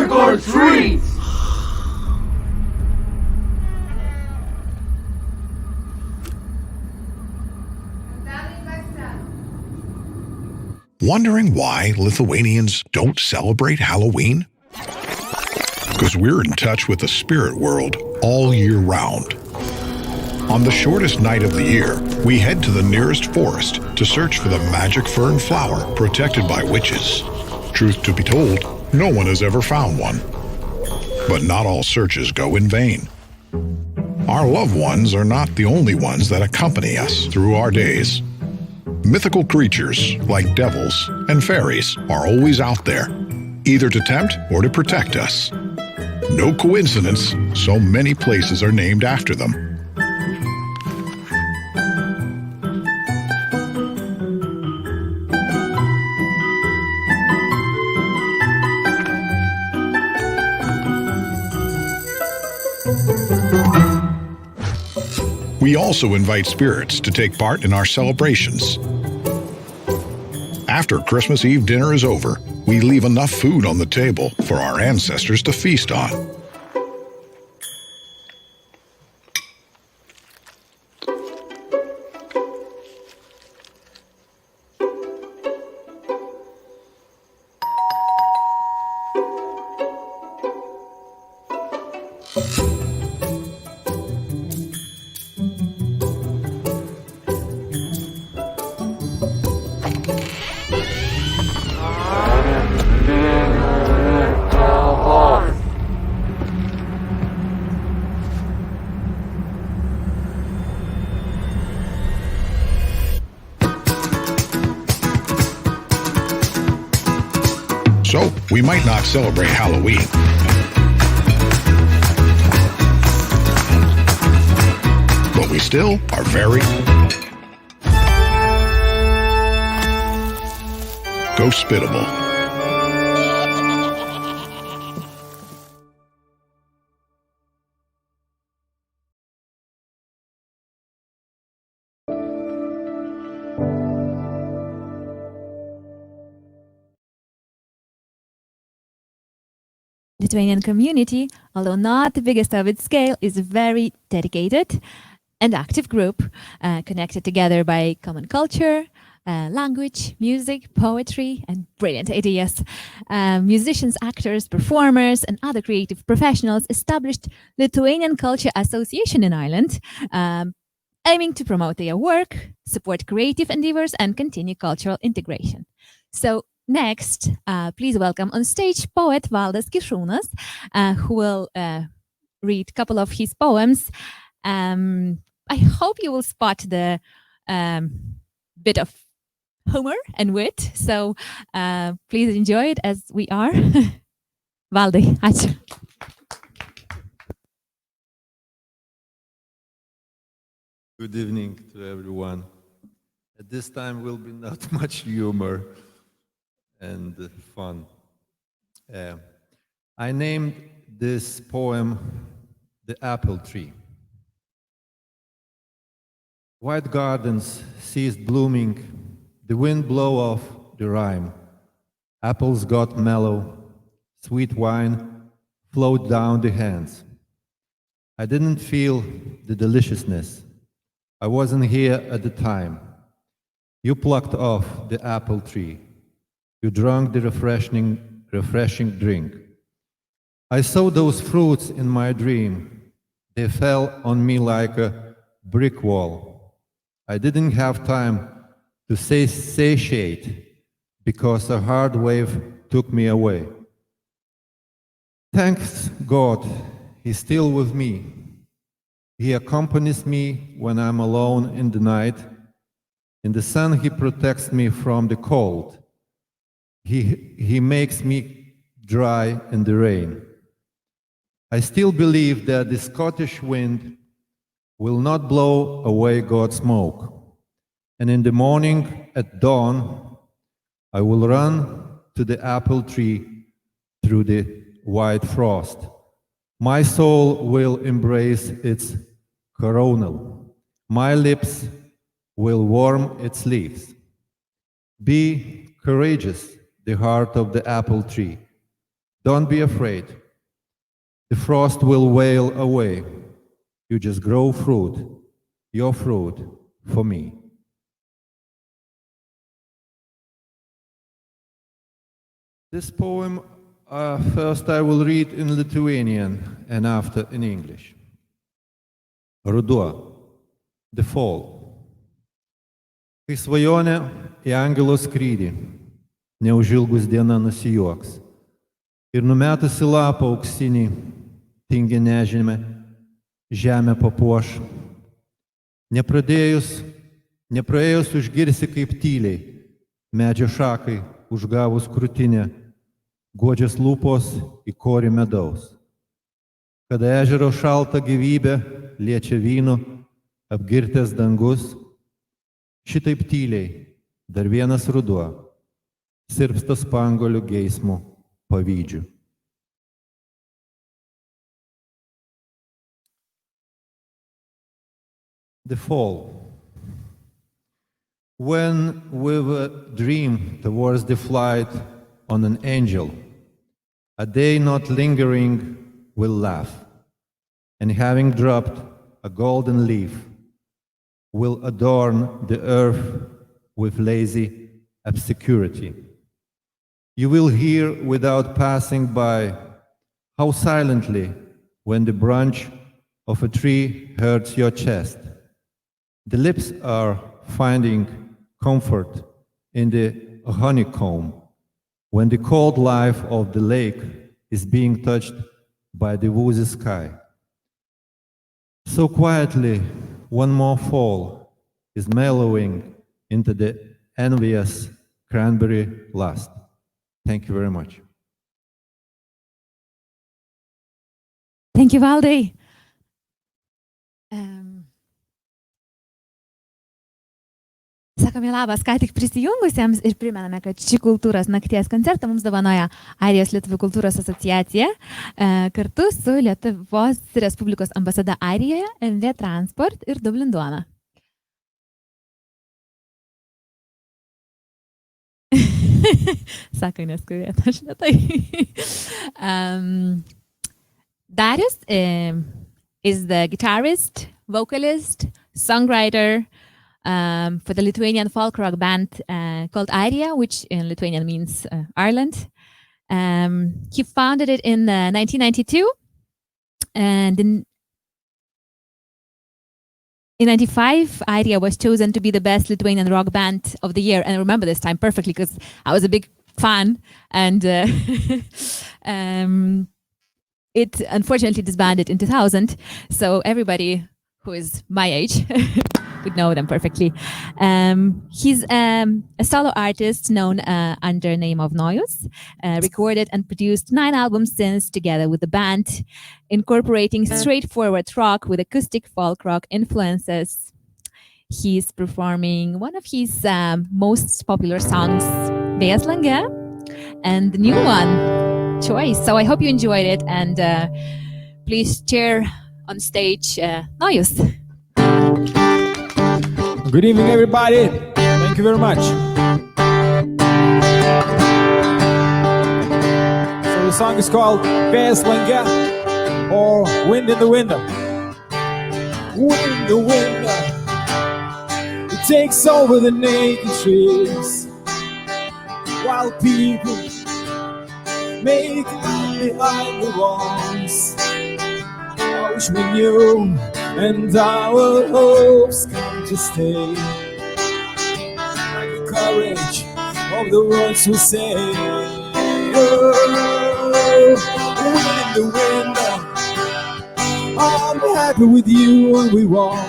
trick or treat! Wondering why Lithuanians don't celebrate Halloween? Because we're in touch with the spirit world all year round. On the shortest night of the year, we head to the nearest forest to search for the magic fern flower protected by witches. Truth to be told, no one has ever found one. But not all searches go in vain. Our loved ones are not the only ones that accompany us through our days. Mythical creatures like devils and fairies are always out there, either to tempt or to protect us. No coincidence, so many places are named after them. We also invite spirits to take part in our celebrations. After Christmas Eve dinner is over, we leave enough food on the table for our ancestors to feast on. So, we might not celebrate Halloween, but we still are very hospitable. Lithuanian community, although not the biggest of its scale, is a very dedicated and active group connected together by common culture, language, music, poetry, and brilliant ideas. Musicians, actors, performers, and other creative professionals established Lithuanian Culture Association in Ireland, aiming to promote their work, support creative endeavors, and continue cultural integration. So next, please welcome on stage poet Valdas Kišūnas, who will read a couple of his poems. I hope you will spot the bit of humor and wit, so please enjoy it as we are. Valdai, ačiū. Good evening to everyone. At this time will be not much humor and fun. I named this poem The Apple Tree. White gardens ceased blooming, the wind blow off the rime. Apples got mellow, sweet wine flowed down the hands. I didn't feel the deliciousness. I wasn't here at the time. You plucked off the apple tree. You drank the refreshing drink. I saw those fruits in my dream. They fell on me like a brick wall. I didn't have time to satiate because a hard wave took me away. Thanks God, He's still with me. He accompanies me when I'm alone in the night. In the sun, He protects me from the cold. He makes me dry in the rain. I still believe that the Scottish wind will not blow away God's smoke. And in the morning at dawn, I will run to the apple tree through the white frost. My soul will embrace its coronal. My lips will warm its leaves. Be courageous, the heart of the apple tree. Don't be afraid. The frost will wail away. You just grow fruit, your fruit, for me. This poem first I will read in Lithuanian and after in English. Ruduo, the fall. Kai svajonė į angelo skrydį, neužilgus diena nusijuoks. Ir numetusi lapą auksinį, tingi nežemę, žemę papuoš. Nepraėjus užgirsi kaip tyliai, medžio šakai užgavus krūtinę, godžias lūpos į korį medaus. Kada ežero šalta gyvybė liečia vynu, apgirtęs dangus, šitaip tyliai dar vienas ruduo, sirpsta spangolių geismų pavydžių. The fall. When with a dream towards the flight on an angel, a day not lingering will laugh, and having dropped a golden leaf, will adorn the earth with lazy obscurity. You will hear without passing by how silently, when the branch of a tree hurts your chest, the lips are finding comfort in the honeycomb, when the cold life of the lake is being touched by the woozy sky. So quietly, one more fall is mellowing into the envious cranberry lust. Thank you very much. Thank you, Valdai. Sakome labas ką tik prisijungusiems ir primename, kad šį kultūros nakties koncertą mums dovanoja Airijos lietuvių kultūros asociacija kartu su Lietuvos Respublikos ambasada Airijoje, MV Transport ir Dublin duona. Sako, neskubėt, aš ne tai. Darius is the guitarist, vocalist, songwriter for the Lithuanian folk rock band called Airija, which in Lithuanian means Ireland. He founded it in 1992, and in 1995, Airija was chosen to be the best Lithuanian rock band of the year. And I remember this time perfectly because I was a big fan, and it unfortunately disbanded in 2000. So everybody who is my age would know them perfectly. He's a solo artist known under the name of Noyus, recorded and produced 9 albums since, together with the band, incorporating straightforward rock with acoustic folk rock influences. He's performing one of his most popular songs, Vėjas lange, and the new one, Choice. So I hope you enjoyed it, and please cheer on stage Noyus. Good evening, everybody. Thank you very much. So the song is called Vėjas lange, or Wind in the Window. Wind in the window, it takes over the naked trees, while people make out behind the walls. I wish we knew, and our hopes come to stay, like the courage of the words we say. Oh, wind in the window, I'm happy with you when we walk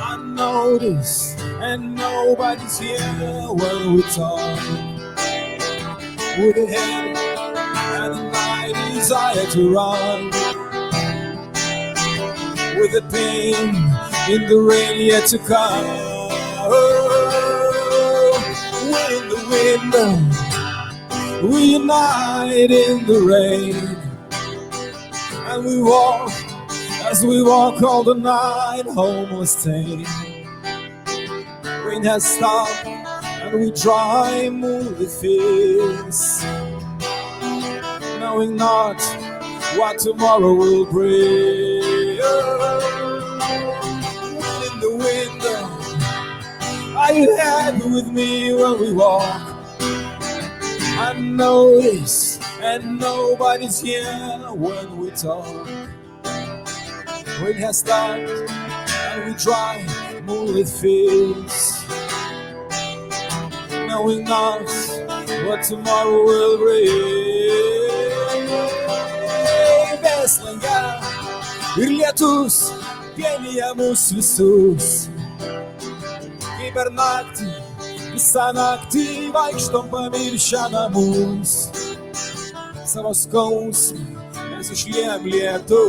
unnoticed, and nobody's here when we talk. With a head and a night desire to run, with the pain in the rain yet to come. Oh, wind in the window, we unite in the rain, and we walk as we walk all the night, homeless tame. Rain has stopped and we dry moonlit fields, knowing not what tomorrow will bring. In the window, are you happy with me when we walk? Unnoticed, and nobody's here when we talk. Rain has stopped, and we drive moonlit fields, knowing not what tomorrow will bring. Ves langą ir lietus vienija mus visus, kaip per naktį, visą naktį vaikštom pamiršę namus. Savo skausmą mes išliejam lietų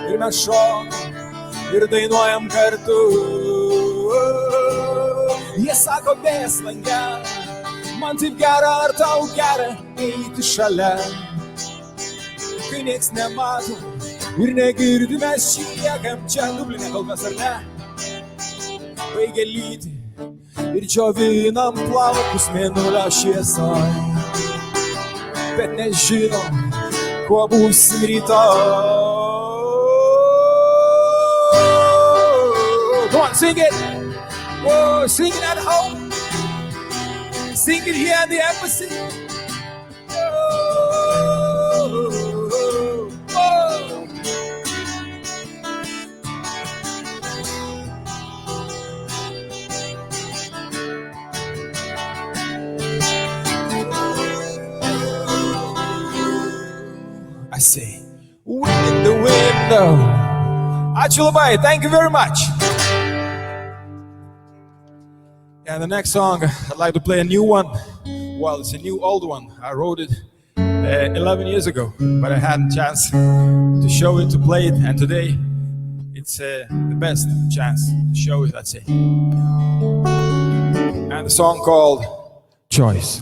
ir mes šokam ir dainuojam kartu. Jie sako, ves langą, man taip gera, ar tau gera eiti šalia, kai nieks nemato ir negirdi, mes šiekam čia Dubline kol kas, ar ne? Baigia lyti ir džiovinam plaukus mėnulio šviesoj, bet nežinom, kuo būsim rytoj. Go on, sing it! Whoa, sing it at home. Sing it here in the embassy. Whoa, whoa. I say, wind in the window. Ačiū labai, thank you very much. And the next song, I'd like to play a new one. Well, it's a new old one. I wrote it 11 years ago, but I hadn't a chance to show it, to play it, and today it's the best chance to show it, I'd say. And the song called Choice.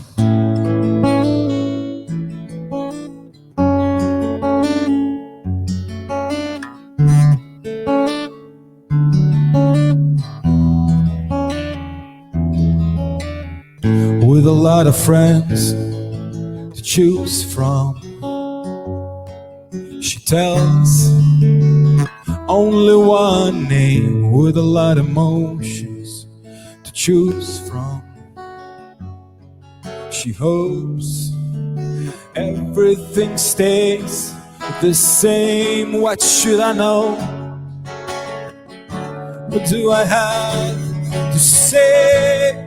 With a lot of friends to choose from, she tells only one name. With a lot of emotions to choose from, she hopes everything stays the same. What should I know? What do I have to say?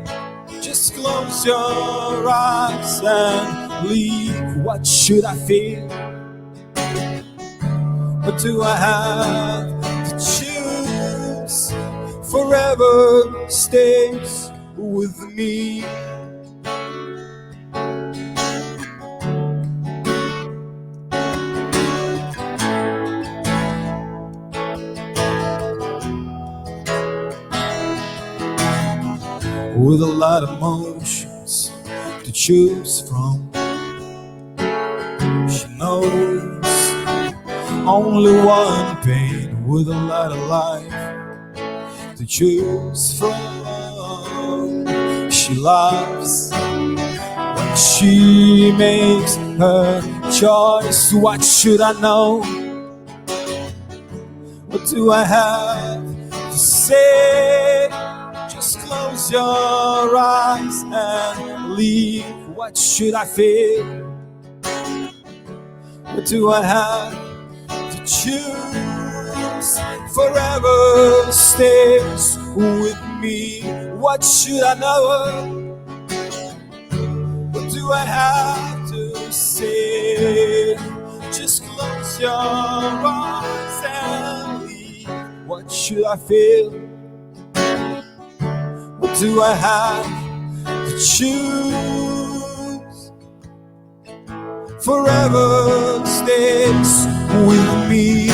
Just close your eyes and leave. What should I feel? What do I have to choose? Forever stays with me. With a lot of emotions to choose from, she knows only one pain. With a lot of life to choose from, she loves when she makes her choice. What should I know? What do I have to say? Just close your eyes and leave. What should I feel? What do I have to choose? Forever stays with me. What should I know? What do I have to say? Just close your eyes and leave. What should I feel? What do I have to choose? Forever stays with me.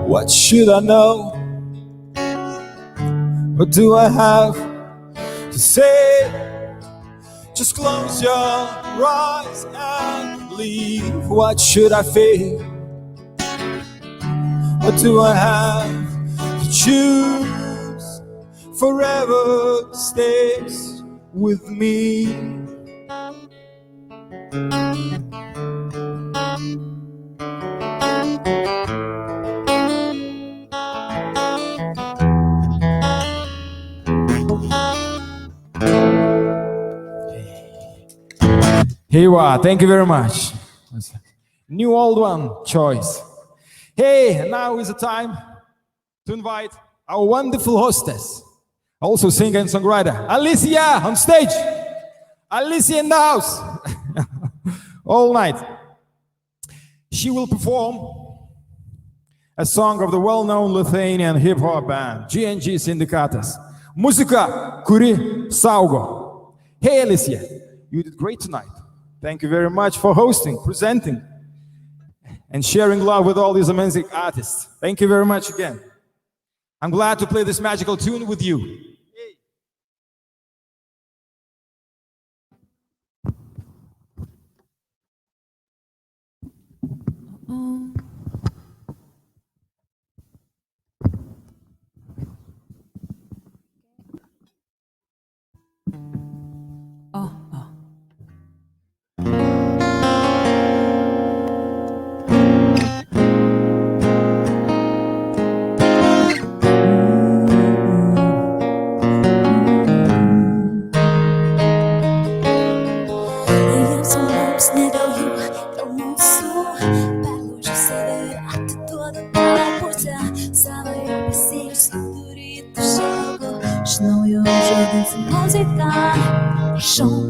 What should I know? What do I have to say? Just close your eyes and leave. What should I feel? What do I have to choose? Forever stays with me. Here you are. Thank you very much. New old one choice. Hey, now is the time to invite our wonderful hostess, also singer and songwriter, Alicia, on stage. Alicia in the house. All night. She will perform a song of the well-known Lithuanian hip-hop band, GNG Syndikatas. Muzika, kuri saugo. Hey, Alicia, you did great tonight. Thank you very much for hosting, presenting, and sharing love with all these amazing artists. Thank you very much again. I'm glad to play this magical tune with you.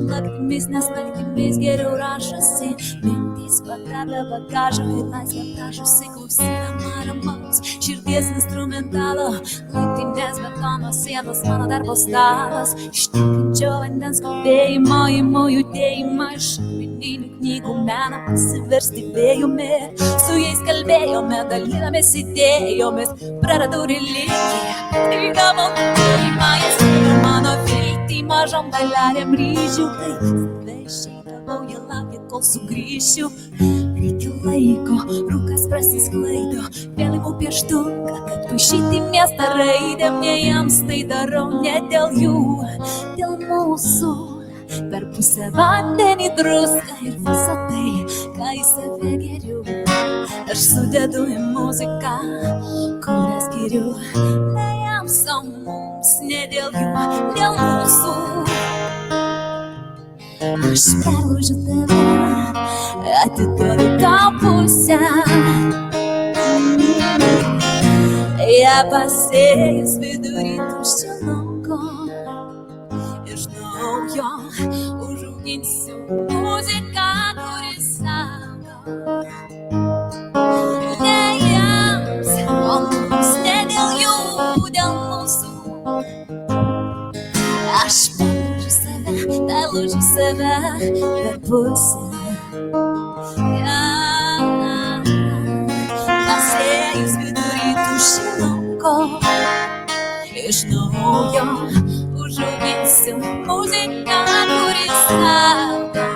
Naktimis, nes naktimis geriau rašosi, mintys pagrabia bagažą, kai laisvę prašosi, klausydama ramaus širdies instrumentalo, laiptinės betono sienos, mano darbo stalas, ištikinčio vandens skubėjimo, įmo judėjimą, iš mininių knygų meną pasiversti vėjumi, su jais kalbėjome, dalinamės idėjomis, praradau religiją, įdavau tikėjimą, jis yra mano viltį, mažom dalelėm ryžių, tai save išeidavau, jie laukia, kol sugrįšiu. Reikia laiko, rūkas prasisklaido, vėl imu pieštuką, kad paišyti miestą raidėm, ne jiems tai darau, ne dėl jų, dėl mūsų. Per pusę vandenį druską ir visą tai, ką į save geriu, aš sudedu į muziką, kurią skiriu, ne jiems, o mums, ne dėl jų, dėl mūsų. Aš perlaužiu tave, atiduodu tau pusę, ją pasėjus vidury tuščio lauko, iš naujo užauginsiu muziką, kuri saugo. Ne jiems, o mums, ne dėl jų, dėl mūsų. Aš perlaužiu save per pusę, pasėjus vidury tuščio lauko, iš naujo užauginsiu muziką, kuri saugo.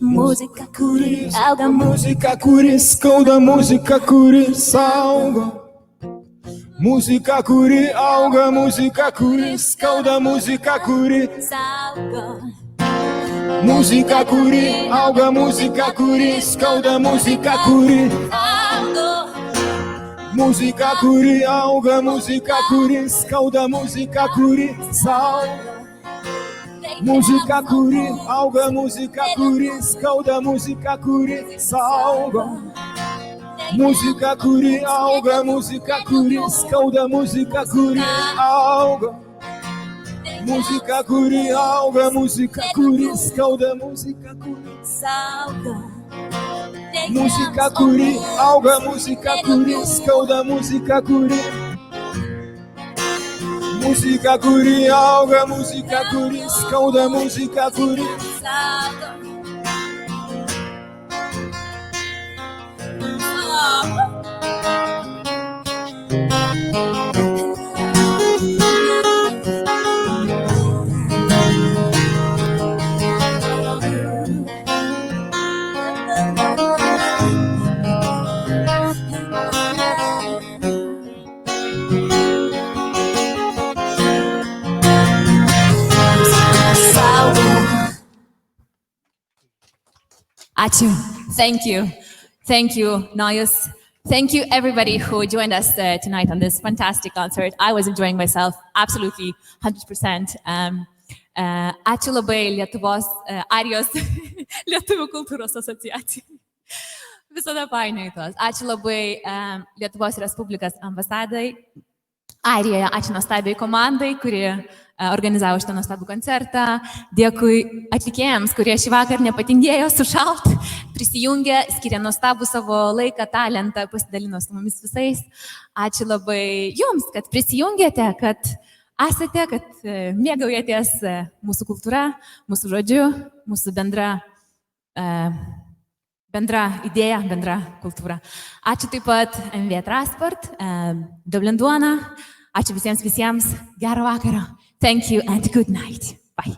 Muzika, kuri auga, Muzika, kuri skauda, muzika, kuri saugo. Muzika, kuri auga, muzika, kuri skauda, muzika, kuri saugo. Muzika, kuri auga, muzika, kuri skauda, muzika, kuri Saugo. Muzika, kuri auga, muzika, kuri skauda, muzika, kuri saugo. Muzika, kuri auga, muzika, kuri skauda, muzika, kuri saugo. Muzika, kuri auga, muzika, kuri skauda, muzika, kuri auga. Muzika, kuri auga, muzika, kuri skauda, muzika, kuri Saugo. Muzika, kuri auga, muzika, kuri skauda, muzika, kuri Muzika, kuri auga, muzika, kuri skauda, muzika, kuri Saugo. Ačiū. Thank you. Thank you, Nojus. Thank you, everybody who joined us tonight on this fantastic concert. I was enjoying myself absolutely 100%. Ačiū labai Lietuvos, Airijos Lietuvių kultūros asociacijai. Visada painioju tos. Ačiū labai Lietuvos Respublikos ambasadai Airijoje. Ačiū nuostabiai komandai, kuri organizavo šitą nuostabų koncertą. Dėkui atlikėjams, kurie šį vakar nepatingėjo sušalt, prisijungė, skiria nuostabų savo laiką, talentą, pasidalino su mumis visais. Ačiū labai jums, kad prisijungėte, kad esate, kad mėgaujatės mūsų kultūra, mūsų žodžiu, mūsų bendra idėja, bendra kultūra. Ačiū taip pat MV Transport, Dublin duona. Ačiū visiems. Gero vakaro. Thank you and good night. Bye.